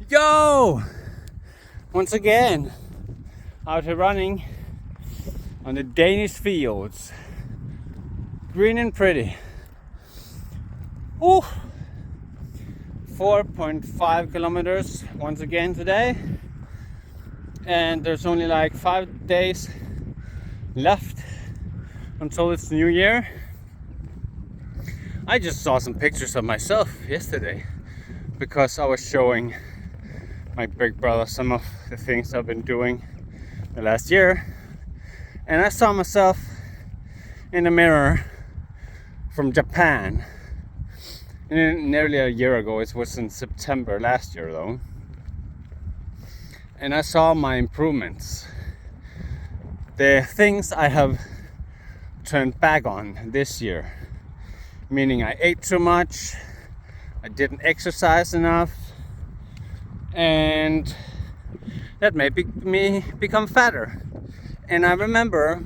Yo! Once again, out here running on the Danish fields. Green and pretty. Ooh! 4.5 kilometers once again today. And there's only like 5 days left until it's New Year. I just saw some pictures of myself yesterday because I was showing my big brother some of the things I've been doing the last year, and I saw myself in the mirror from Japan nearly a year ago. It was in September last year though, and I saw my improvements, the things I have turned back on this year, meaning I ate too much, I didn't exercise enough, and that made me become fatter. And I remember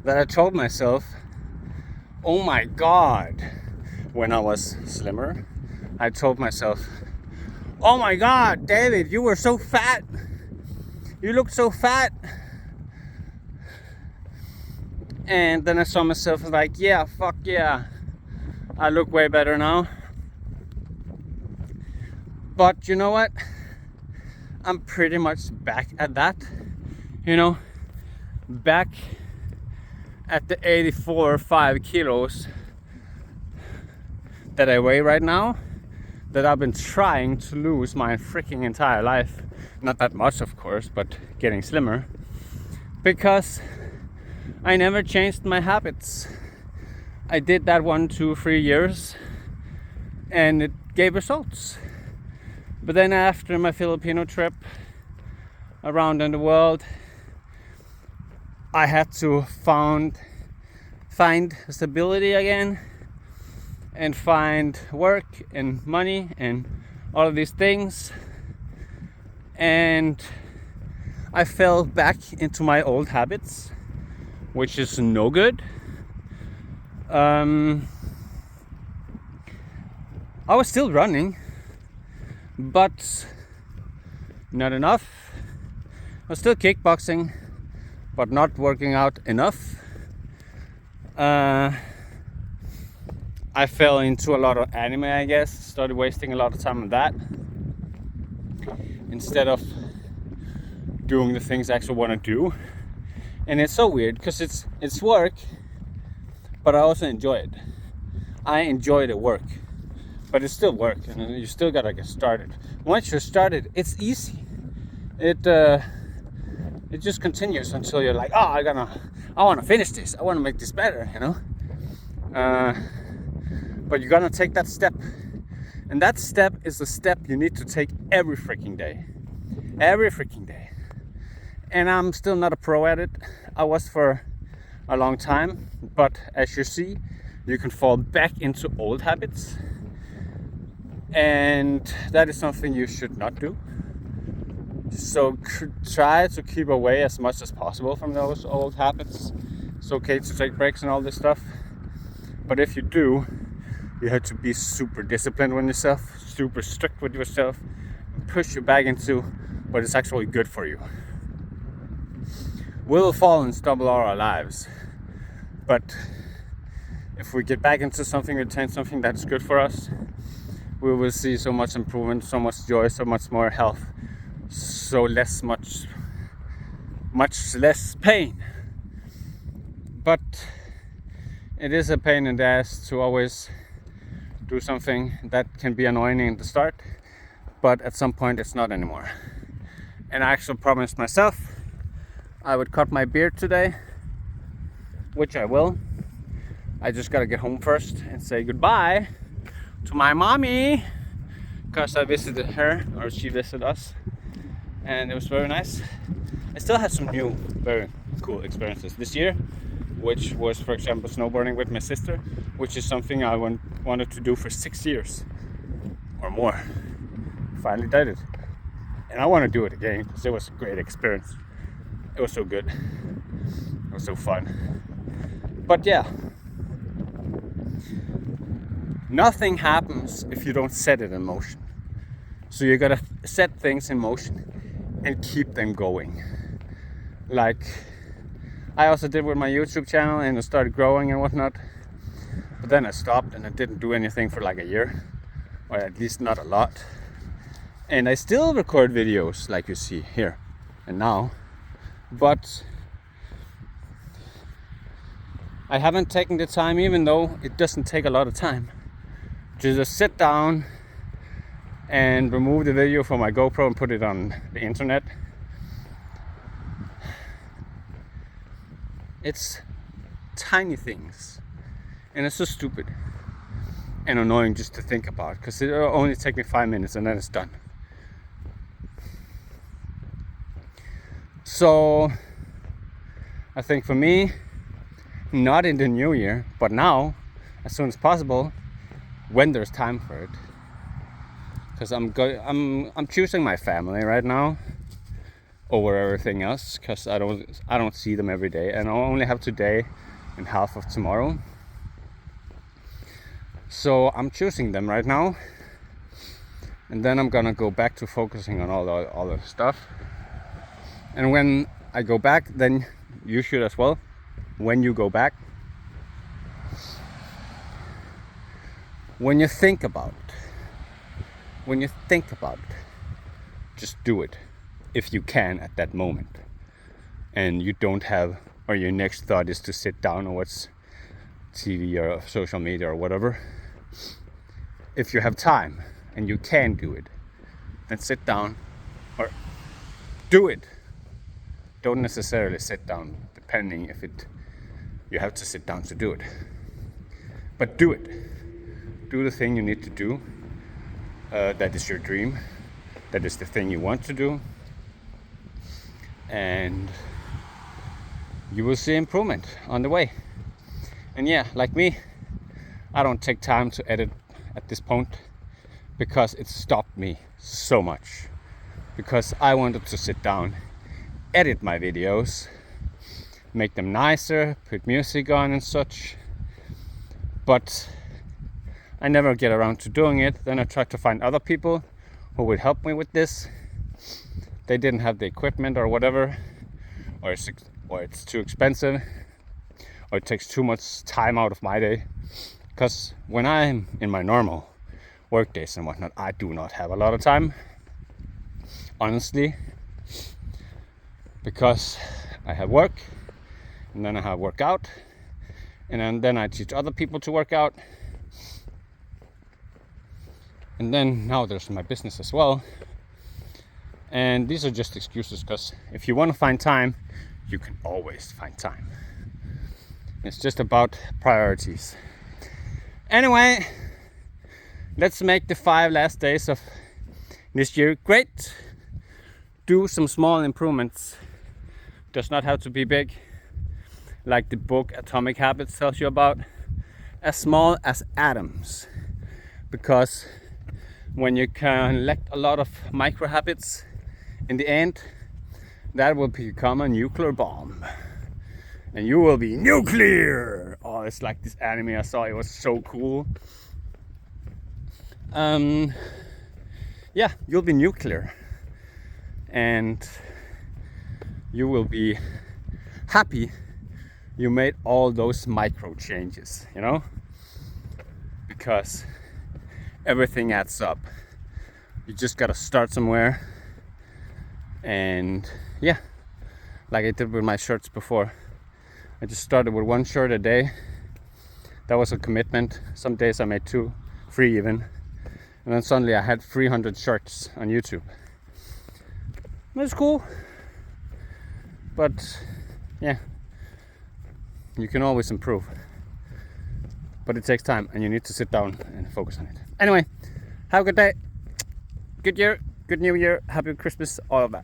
that I told myself, oh my god, when I was slimmer, I told myself, oh my god, David, you were so fat, you looked so fat. And then I saw myself like, yeah, fuck yeah, I look way better now. But you know what? I'm pretty much back at that, back at the 84.5 kilos that I weigh right now, that I've been trying to lose my freaking entire life. Not that much, of course, but getting slimmer, because I never changed my habits. I did that 1, 2, 3 years and it gave results. But then after my Filipino trip around in the world, I had to find stability again, and find work and money and all of these things. And I fell back into my old habits, which is no good. I was still running, but not enough. I was still kickboxing, but not working out enough. I fell into a lot of anime, I guess. Started wasting a lot of time on that instead of doing the things I actually want to do. And it's so weird because it's work, but I also enjoy it. I enjoy the work, but it's still work, and you still gotta get started. Once you're started, it's easy. It just continues until you're like, oh, I want to finish this. I want to make this better, But you're gonna take that step, and that step is the step you need to take every freaking day. And I'm still not a pro at it. I was for a long time, but as you see, you can fall back into old habits, and that is something you should not do. So try to keep away as much as possible from those old habits. It's okay to take breaks and all this stuff, but if you do, you have to be super disciplined with yourself, super strict with yourself, and push you back into what is actually good for you. We'll fall and stumble all our lives, but if we get back into something, retain something that is good for us, we will see so much improvement, so much joy, so much more health, much less pain. But it is a pain in the ass to always do something that can be annoying in the start, but at some point it's not anymore. And I actually promised myself I would cut my beard today, which I will. I just gotta get home first and say goodbye to my mommy, because I visited her, or she visited us, and it was very nice. I still had some new very cool experiences this year, which was, for example, snowboarding with my sister, which is something I wanted to do for 6 years or more. Finally did it, and I want to do it again because it was a great experience. It was so good, it was so fun. But yeah, nothing happens if you don't set it in motion. So you gotta set things in motion and keep them going. Like I also did with my YouTube channel, and it started growing and whatnot. But then I stopped and I didn't do anything for like a year, or at least not a lot. And I still record videos like you see here and now, but I haven't taken the time, even though it doesn't take a lot of time, to just sit down and remove the video from my GoPro and put it on the internet. It's tiny things, and it's so stupid and annoying just to think about, because it'll only take me 5 minutes and then it's done. So I think for me, not in the new year, but now, as soon as possible, when there's time for it. Because I'm choosing my family right now over everything else, because I don't see them every day, and I only have today and half of tomorrow. So I'm choosing them right now, and then I'm gonna go back to focusing on all the other stuff. And when I go back, then you should as well. When you go back, when you think about it, just do it if you can at that moment. And you don't have, or your next thought is to sit down and watch TV or social media or whatever. If you have time and you can do it, then sit down or do it. Don't necessarily sit down, depending if you have to sit down to do it. But do it. Do the thing you need to do. That is your dream. That is the thing you want to do. And you will see improvement on the way. And yeah, like me, I don't take time to edit at this point, because it stopped me so much. Because I wanted to sit down, edit my videos, make them nicer, put music on and such, but I never get around to doing it. Then I tried to find other people who would help me with this. They didn't have the equipment or whatever, or it's too expensive, or it takes too much time out of my day. Because when I'm in my normal work days and whatnot, I do not have a lot of time, honestly. Because I have work, and then I have workout, and then I teach other people to work out, and then now there's my business as well. And these are just excuses, because if you want to find time, you can always find time. It's just about priorities. Anyway, let's make the 5 last days of this year great. Do some small improvements. Does not have to be big, like the book Atomic Habits tells you about. As small as atoms, because when you collect a lot of micro habits, in the end, that will become a nuclear bomb, and you will be nuclear. Oh, it's like this anime I saw. It was so cool. Yeah, you'll be nuclear, and you will be happy you made all those micro changes, you know, because everything adds up. You just gotta start somewhere. And yeah, like I did with my shirts before, I just started with 1 shirt a day. That was a commitment. Some days I made 2, 3 even, and then suddenly I had 300 shirts on YouTube. It's cool. But yeah, you can always improve, but it takes time, and you need to sit down and focus on it. Anyway, have a good day, good year, good new year, happy Christmas, all of that.